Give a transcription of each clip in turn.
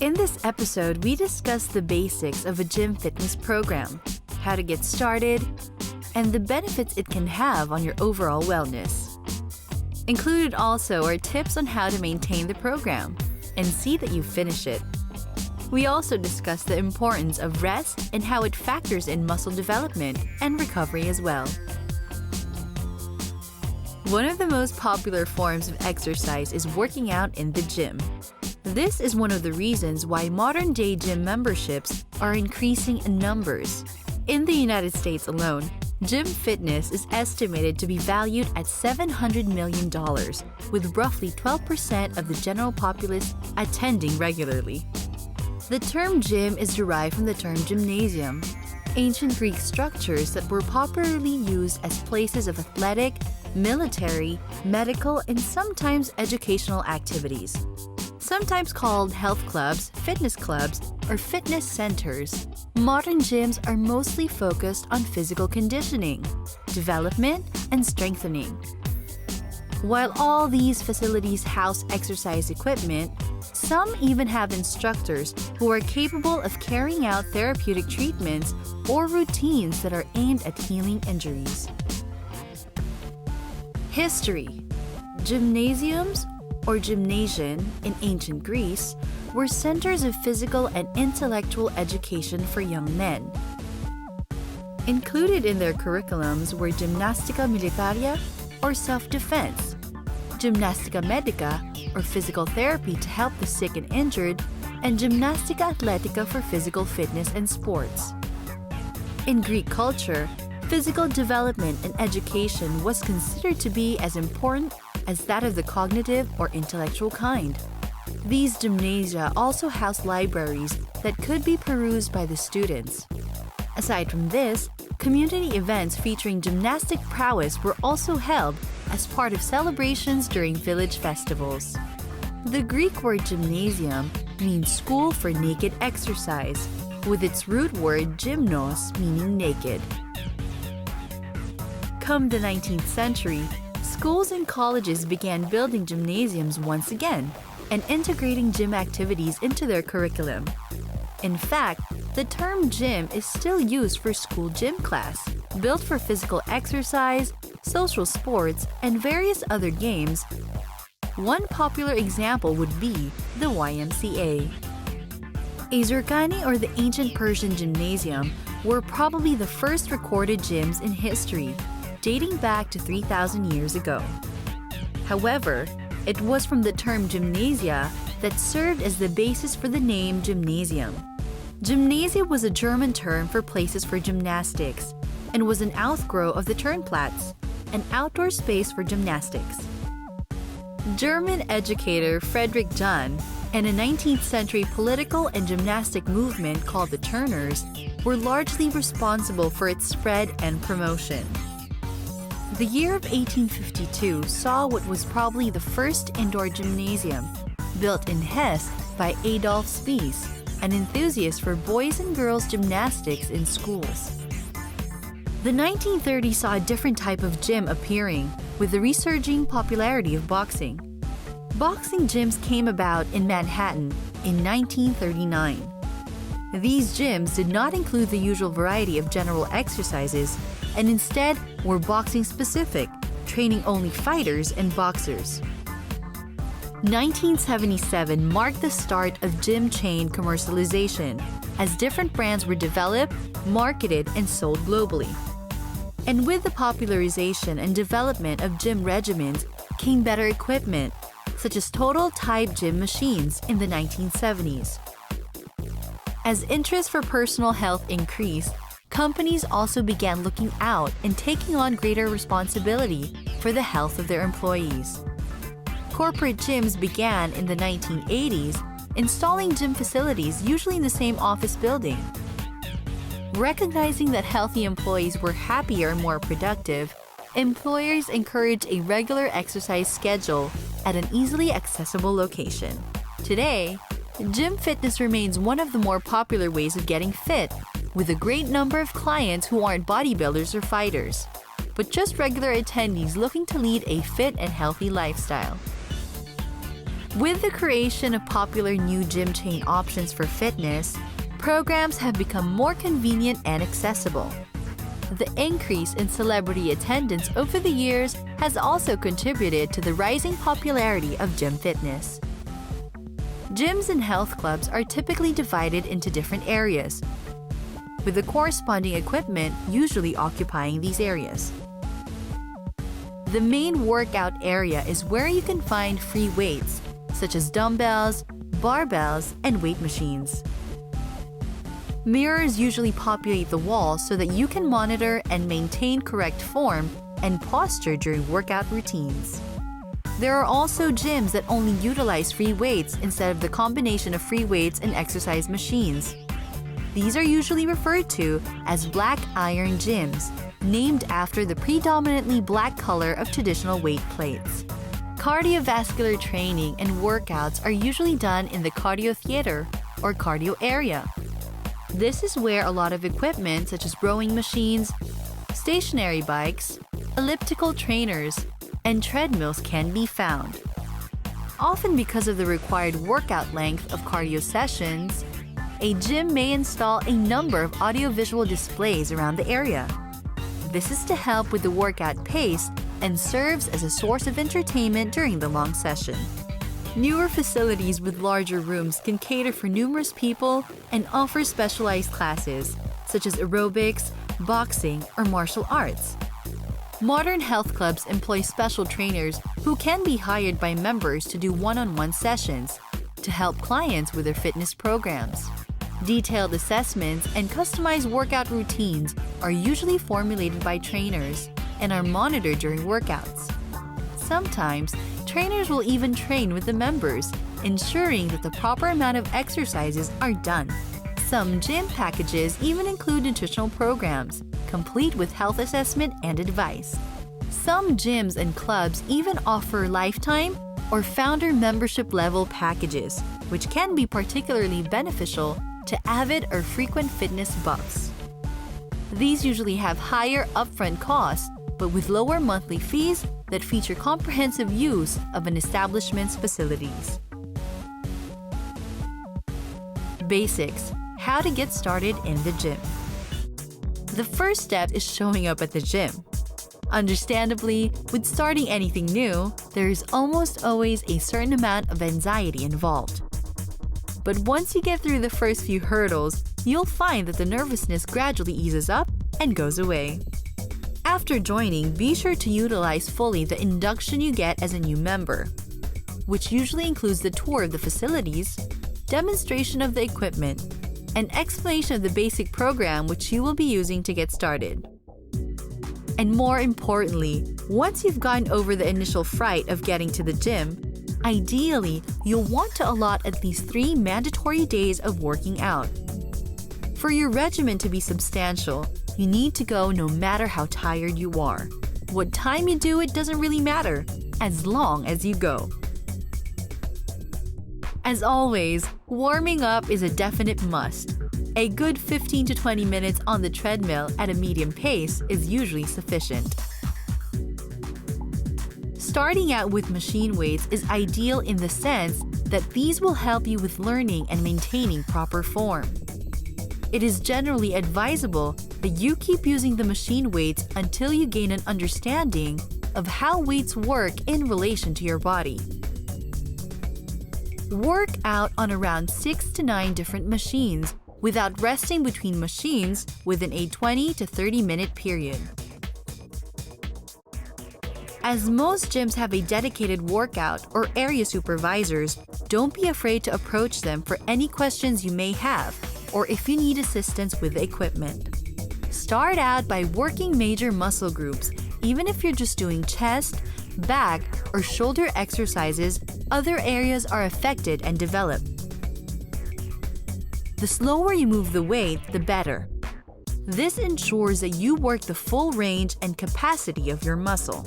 In this episode, we discuss the basics of a gym fitness program, how to get started, and the benefits it can have on your overall wellness. Included also are tips on how to maintain the program and see that you finish it. We also discuss the importance of rest and how it factors in muscle development and recovery as well. One of the most popular forms of exercise is working out in the gym. This is one of the reasons why modern-day gym memberships are increasing in numbers. In the United States alone, gym fitness is estimated to be valued at $700 million, with roughly 12% of the general populace attending regularly. The term gym is derived from the term gymnasium, ancient Greek structures that were popularly used as places of athletic, military, medical, and sometimes educational activities. Sometimes called health clubs, or fitness centers, modern gyms are mostly focused on physical conditioning, development, and strengthening. While all these facilities house exercise equipment, some even have instructors who are capable of carrying out therapeutic treatments or routines that are aimed at healing injuries. History. Gymnasiums, or gymnasium in ancient Greece, were centers of physical and intellectual education for young men. Included in their curriculums were gymnastica militaria, or self-defense, gymnastica medica, or physical therapy to help the sick and injured, and gymnastica atletica for physical fitness and sports. In Greek culture, physical development and education was considered to be as important as that of the cognitive or intellectual kind. These gymnasia also housed libraries that could be perused by the students. Aside from this, community events featuring gymnastic prowess were also held as part of celebrations during village festivals. The Greek word gymnasium means school for naked exercise, with its root word gymnos meaning naked. Come the 19th century, schools and colleges began building gymnasiums once again and integrating gym activities into their curriculum. In fact, the term gym is still used for school gym class, built for physical exercise, social sports, and various other games. One popular example would be the YMCA. A Zurkani, or the ancient Persian gymnasium, were probably the first recorded gyms in history, dating back to 3,000 years ago. However, it was from the term gymnasia that served as the basis for the name gymnasium. Gymnasia was a German term for places for gymnastics and was an outgrowth of the Turnplatz, an outdoor space for gymnastics. German educator Friedrich Jahn and a 19th century political and gymnastic movement called the Turners were largely responsible for its spread and promotion. The year of 1852 saw what was probably the first indoor gymnasium, built in Hesse by Adolf Spies, an enthusiast for boys and girls gymnastics in schools. The 1930s saw a different type of gym appearing, with the resurging popularity of boxing. Boxing gyms came about in Manhattan in 1939. These gyms did not include the usual variety of general exercises, and instead were boxing-specific, training only fighters and boxers. 1977 marked the start of gym chain commercialization, as different brands were developed, marketed, and sold globally. And with the popularization and development of gym regimens came better equipment, such as total-type gym machines in the 1970s. As interest for personal health increased, companies also began looking out and taking on greater responsibility for the health of their employees. Corporate gyms began in the 1980s, installing gym facilities usually in the same office building. Recognizing that healthy employees were happier and more productive, employers encouraged a regular exercise schedule at an easily accessible location. Today, gym fitness remains one of the more popular ways of getting fit, with a great number of clients who aren't bodybuilders or fighters, but just regular attendees looking to lead a fit and healthy lifestyle. With the creation of popular new gym chain options for fitness, programs have become more convenient and accessible. The increase in celebrity attendance over the years has also contributed to the rising popularity of gym fitness. Gyms and health clubs are typically divided into different areas, with the corresponding equipment usually occupying these areas. The main workout area is where you can find free weights, such as dumbbells, barbells, and weight machines. Mirrors usually populate the walls so that you can monitor and maintain correct form and posture during workout routines. There are also gyms that only utilize free weights instead of the combination of free weights and exercise machines. These are usually referred to as black iron gyms, named after the predominantly black color of traditional weight plates. Cardiovascular training and workouts are usually done in the cardio theater or cardio area. This is where a lot of equipment such as rowing machines, stationary bikes, elliptical trainers, and treadmills can be found. Often because of the required workout length of cardio sessions, a gym may install a number of audiovisual displays around the area. This is to help with the workout pace and serves as a source of entertainment during the long session. Newer facilities with larger rooms can cater for numerous people and offer specialized classes, such as aerobics, boxing, or martial arts. Modern health clubs employ special trainers who can be hired by members to do one-on-one sessions to help clients with their fitness programs. Detailed assessments and customized workout routines are usually formulated by trainers and are monitored during workouts. Sometimes, trainers will even train with the members, ensuring that the proper amount of exercises are done. Some gym packages even include nutritional programs, complete with health assessment and advice. Some gyms and clubs even offer lifetime or founder membership level packages, which can be particularly beneficial to avid or frequent fitness buffs. These usually have higher upfront costs, but with lower monthly fees that feature comprehensive use of an establishment's facilities. Basics: how to get started in the gym. The first step is showing up at the gym. Understandably, with starting anything new, there is almost always a certain amount of anxiety involved. But once you get through the first few hurdles, you'll find that the nervousness gradually eases up and goes away. After joining, be sure to utilize fully the induction you get as a new member, which usually includes the tour of the facilities, demonstration of the equipment, and explanation of the basic program which you will be using to get started. And more importantly, once you've gotten over the initial fright of getting to the gym, ideally, you'll want to allot at least 3 mandatory days of working out. For your regimen to be substantial, you need to go no matter how tired you are. What time you do it doesn't really matter, as long as you go. As always, warming up is a definite must. A good 15 to 20 minutes on the treadmill at a medium pace is usually sufficient. Starting out with machine weights is ideal in the sense that these will help you with learning and maintaining proper form. It is generally advisable that you keep using the machine weights until you gain an understanding of how weights work in relation to your body. Work out on around 6 to 9 different machines without resting between machines within a 20 to 30 minute period. As most gyms have a dedicated workout or area supervisors, don't be afraid to approach them for any questions you may have or if you need assistance with the equipment. Start out by working major muscle groups. Even if you're just doing chest, back, or shoulder exercises, other areas are affected and develop. The slower you move the weight, the better. This ensures that you work the full range and capacity of your muscle.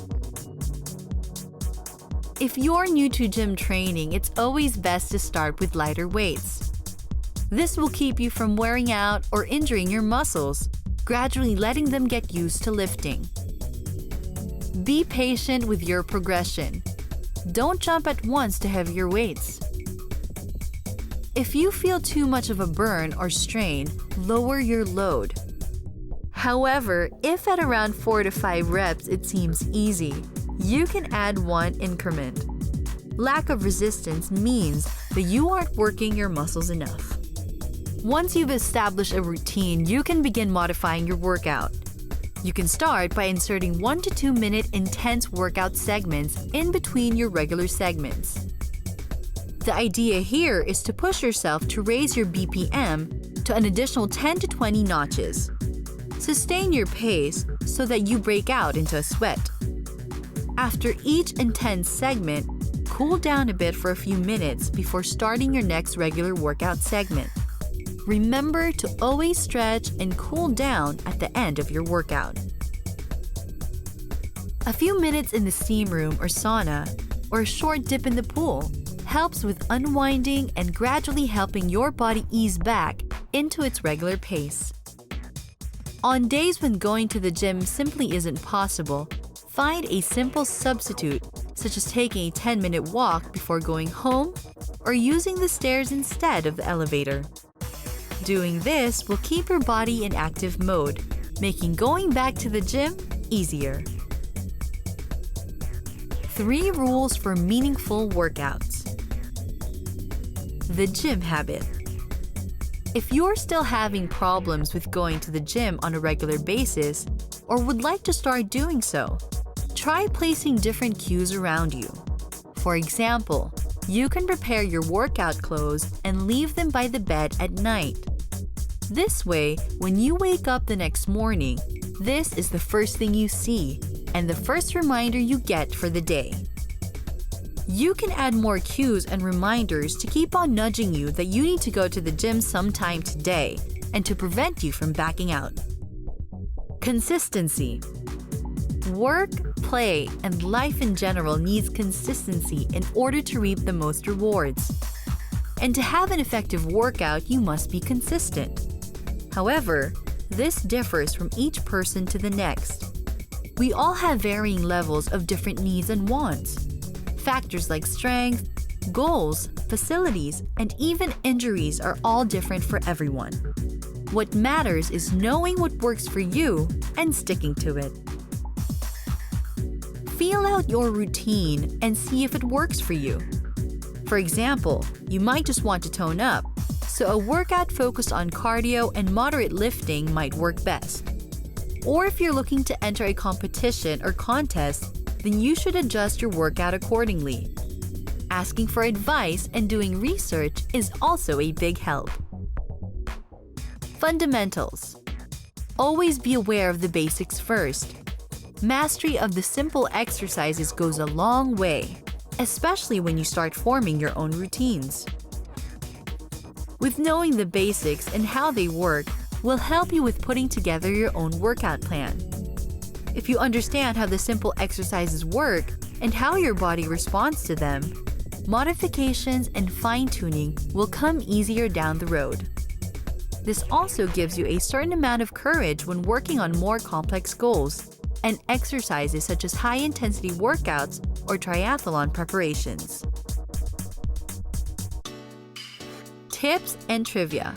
If you're new to gym training, it's always best to start with lighter weights. This will keep you from wearing out or injuring your muscles, gradually letting them get used to lifting. Be patient with your progression. Don't jump at once to heavier weights. If you feel too much of a burn or strain, lower your load. However, if at around 4 to 5 reps it seems easy, you can add one increment. Lack of resistance means that you aren't working your muscles enough. Once you've established a routine, you can begin modifying your workout. You can start by inserting 1 to 2 minute intense workout segments in between your regular segments. The idea here is to push yourself to raise your BPM to an additional 10 to 20 notches. Sustain your pace so that you break out into a sweat. After each intense segment, cool down a bit for a few minutes before starting your next regular workout segment. Remember to always stretch and cool down at the end of your workout. A few minutes in the steam room or sauna, or a short dip in the pool, helps with unwinding and gradually helping your body ease back into its regular pace. On days when going to the gym simply isn't possible, find a simple substitute, such as taking a 10-minute walk before going home or using the stairs instead of the elevator. Doing this will keep your body in active mode, making going back to the gym easier. 3 rules for meaningful workouts. The gym habit. If you're still having problems with going to the gym on a regular basis or would like to start doing so, try placing different cues around you. For example, you can prepare your workout clothes and leave them by the bed at night. This way, when you wake up the next morning, this is the first thing you see and the first reminder you get for the day. You can add more cues and reminders to keep on nudging you that you need to go to the gym sometime today and to prevent you from backing out. Consistency. Work, play, and life in general needs consistency in order to reap the most rewards. And to have an effective workout, you must be consistent. However, this differs from each person to the next. We all have varying levels of different needs and wants. Factors like strength, goals, facilities, and even injuries are all different for everyone. What matters is knowing what works for you and sticking to it. Feel out your routine and see if it works for you. For example, you might just want to tone up, so a workout focused on cardio and moderate lifting might work best. Or if you're looking to enter a competition or contest, then you should adjust your workout accordingly. Asking for advice and doing research is also a big help. Fundamentals. Always be aware of the basics first. Mastery of the simple exercises goes a long way, especially when you start forming your own routines. With knowing the basics and how they work will help you with putting together your own workout plan. If you understand how the simple exercises work and how your body responds to them, modifications and fine-tuning will come easier down the road. This also gives you a certain amount of courage when working on more complex goals and exercises such as high-intensity workouts or triathlon preparations. Tips and trivia.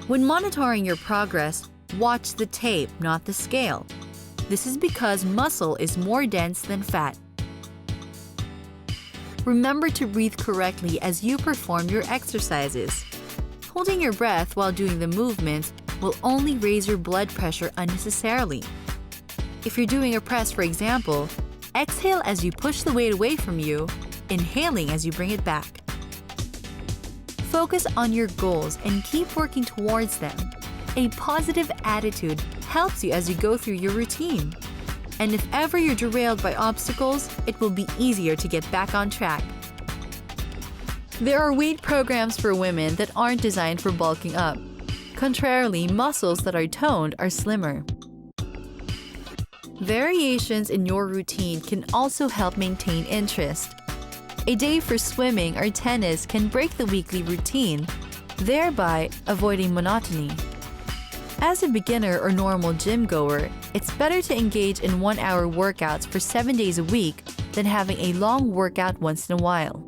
When monitoring your progress, watch the tape, not the scale. This is because muscle is more dense than fat. Remember to breathe correctly as you perform your exercises. Holding your breath while doing the movements will only raise your blood pressure unnecessarily. If you're doing a press, for example, exhale as you push the weight away from you, inhaling as you bring it back. Focus on your goals and keep working towards them. A positive attitude helps you as you go through your routine. And if ever you're derailed by obstacles, it will be easier to get back on track. There are weight programs for women that aren't designed for bulking up. Contrarily, muscles that are toned are slimmer. Variations in your routine can also help maintain interest. A day for swimming or tennis can break the weekly routine, thereby avoiding monotony. As a beginner or normal gym goer, it's better to engage in 1-hour workouts for 7 days a week than having a long workout once in a while.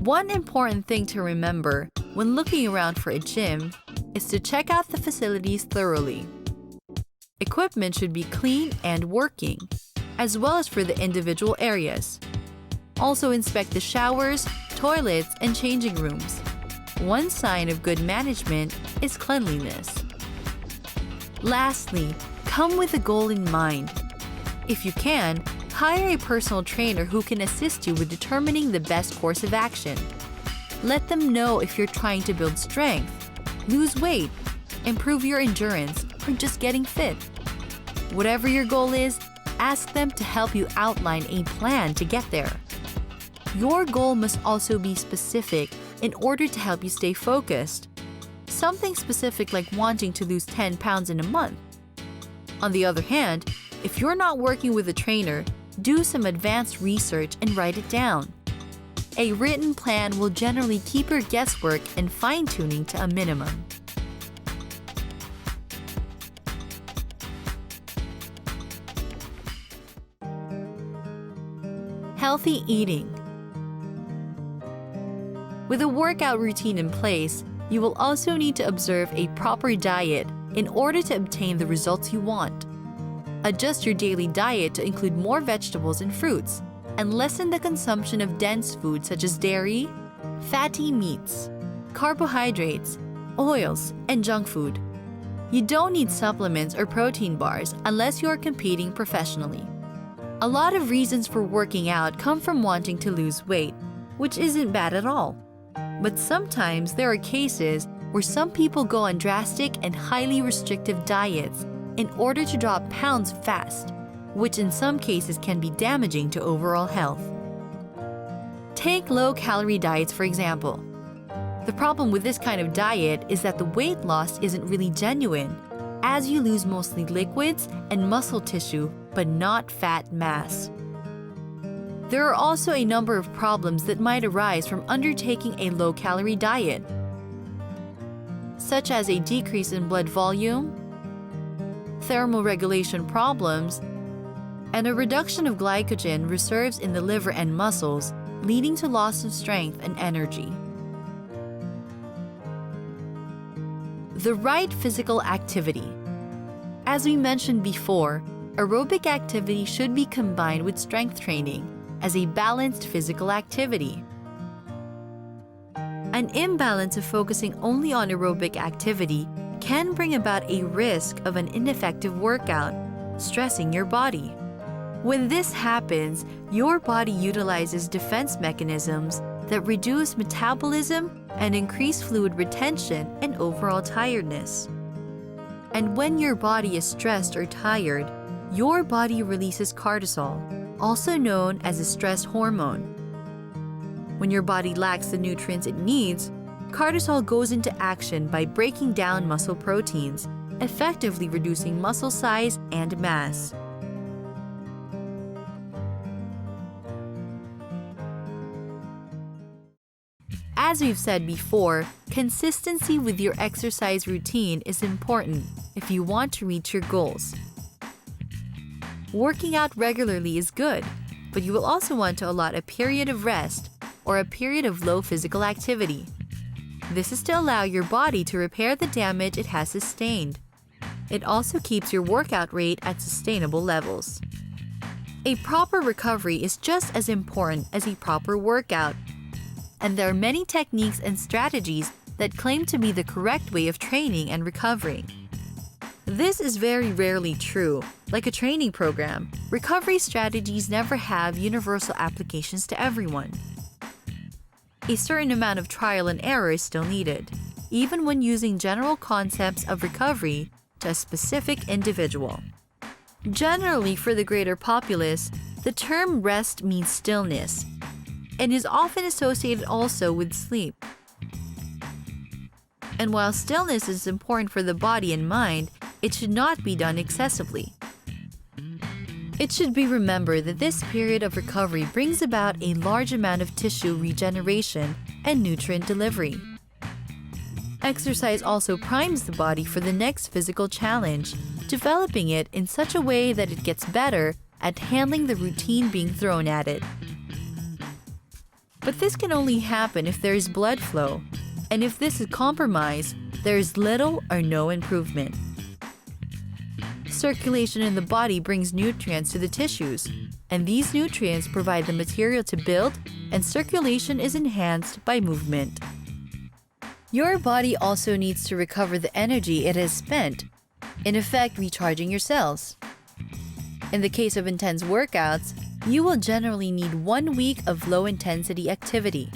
One important thing to remember when looking around for a gym is to check out the facilities thoroughly. Equipment should be clean and working, as well as for the individual areas. Also inspect the showers, toilets, and changing rooms. One sign of good management is cleanliness. Lastly, come with a goal in mind. If you can, hire a personal trainer who can assist you with determining the best course of action. Let them know if you're trying to build strength, lose weight, improve your endurance, or just getting fit. Whatever your goal is, ask them to help you outline a plan to get there. Your goal must also be specific in order to help you stay focused. Something specific like wanting to lose 10 pounds in a month. On the other hand, if you're not working with a trainer, do some advanced research and write it down. A written plan will generally keep your guesswork and fine-tuning to a minimum. Healthy eating. With a workout routine in place, you will also need to observe a proper diet in order to obtain the results you want. Adjust your daily diet to include more vegetables and fruits, and lessen the consumption of dense foods such as dairy, fatty meats, carbohydrates, oils, and junk food. You don't need supplements or protein bars unless you are competing professionally. A lot of reasons for working out come from wanting to lose weight, which isn't bad at all. But sometimes there are cases where some people go on drastic and highly restrictive diets in order to drop pounds fast, which in some cases can be damaging to overall health. Take low-calorie diets, for example. The problem with this kind of diet is that the weight loss isn't really genuine, as you lose mostly liquids and muscle tissue, but not fat mass. There are also a number of problems that might arise from undertaking a low-calorie diet, such as a decrease in blood volume, thermoregulation problems, and a reduction of glycogen reserves in the liver and muscles, leading to loss of strength and energy. The right physical activity. As we mentioned before, aerobic activity should be combined with strength training as a balanced physical activity. An imbalance of focusing only on aerobic activity can bring about a risk of an ineffective workout, stressing your body. When this happens, your body utilizes defense mechanisms that reduce metabolism and increase fluid retention and overall tiredness. And when your body is stressed or tired, your body releases cortisol, also known as a stress hormone. When your body lacks the nutrients it needs, cortisol goes into action by breaking down muscle proteins, effectively reducing muscle size and mass. As we've said before, consistency with your exercise routine is important if you want to reach your goals. Working out regularly is good, but you will also want to allot a period of rest or a period of low physical activity. This is to allow your body to repair the damage it has sustained. It also keeps your workout rate at sustainable levels. A proper recovery is just as important as a proper workout, and there are many techniques and strategies that claim to be the correct way of training and recovering. This is very rarely true. Like a training program, recovery strategies never have universal applications to everyone. A certain amount of trial and error is still needed, even when using general concepts of recovery to a specific individual. Generally, for the greater populace, the term rest means stillness, and is often associated also with sleep. And while stillness is important for the body and mind, it should not be done excessively. It should be remembered that this period of recovery brings about a large amount of tissue regeneration and nutrient delivery. Exercise also primes the body for the next physical challenge, developing it in such a way that it gets better at handling the routine being thrown at it. But this can only happen if there is blood flow, and if this is compromised, there is little or no improvement. Circulation in the body brings nutrients to the tissues, and these nutrients provide the material to build, and circulation is enhanced by movement. Your body also needs to recover the energy it has spent, in effect recharging your cells. In the case of intense workouts, you will generally need 1 week of low-intensity activity,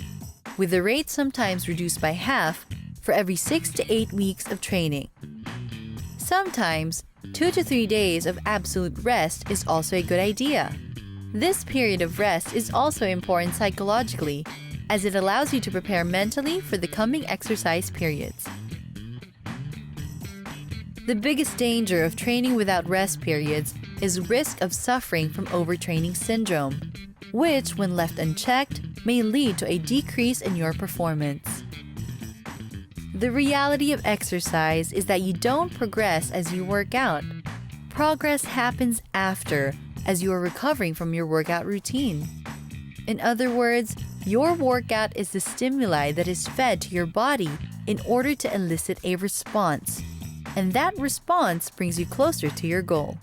with the rate sometimes reduced by half for every 6 to 8 weeks of training. Sometimes, 2 to 3 days of absolute rest is also a good idea. This period of rest is also important psychologically, as it allows you to prepare mentally for the coming exercise periods. The biggest danger of training without rest periods is risk of suffering from overtraining syndrome, which, when left unchecked, may lead to a decrease in your performance. The reality of exercise is that you don't progress as you work out. Progress happens after, as you are recovering from your workout routine. In other words, your workout is the stimuli that is fed to your body in order to elicit a response, and that response brings you closer to your goal.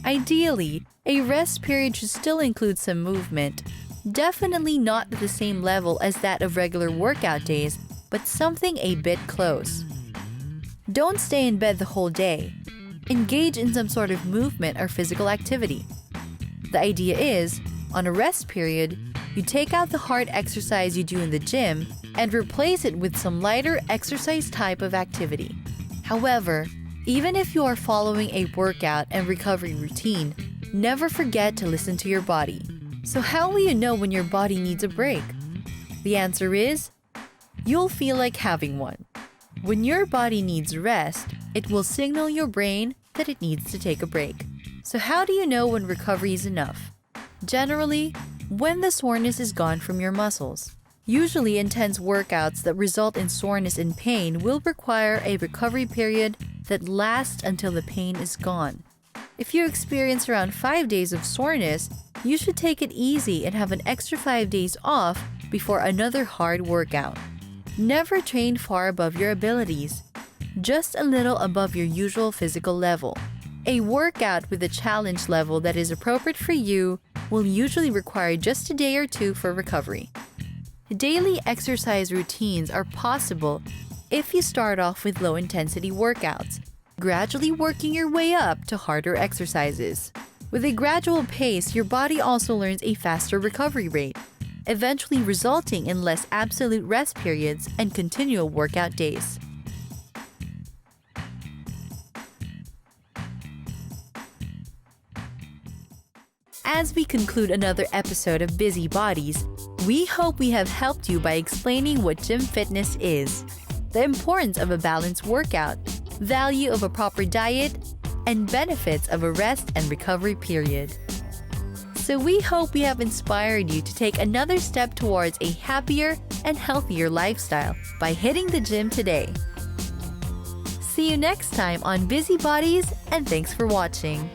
Ideally, a rest period should still include some movement, definitely not at the same level as that of regular workout days, but something a bit close. Don't stay in bed the whole day. Engage in some sort of movement or physical activity. The idea is, on a rest period, you take out the hard exercise you do in the gym and replace it with some lighter exercise type of activity. However, even if you are following a workout and recovery routine, never forget to listen to your body. So how will you know when your body needs a break? The answer is, you'll feel like having one. When your body needs rest, it will signal your brain that it needs to take a break. So how do you know when recovery is enough? Generally, when the soreness is gone from your muscles. Usually, intense workouts that result in soreness and pain will require a recovery period that lasts until the pain is gone. If you experience around 5 days of soreness, you should take it easy and have an extra 5 days off before another hard workout. Never train far above your abilities, just a little above your usual physical level. A workout with a challenge level that is appropriate for you will usually require just a day or two for recovery. Daily exercise routines are possible if you start off with low-intensity workouts, gradually working your way up to harder exercises. With a gradual pace, your body also learns a faster recovery rate, eventually resulting in less absolute rest periods and continual workout days. As we conclude another episode of Busy Bodies, we hope we have helped you by explaining what gym fitness is, the importance of a balanced workout, value of a proper diet, and benefits of a rest and recovery period. So we hope we have inspired you to take another step towards a happier and healthier lifestyle by hitting the gym today. See you next time on Busy Bodies, and thanks for watching.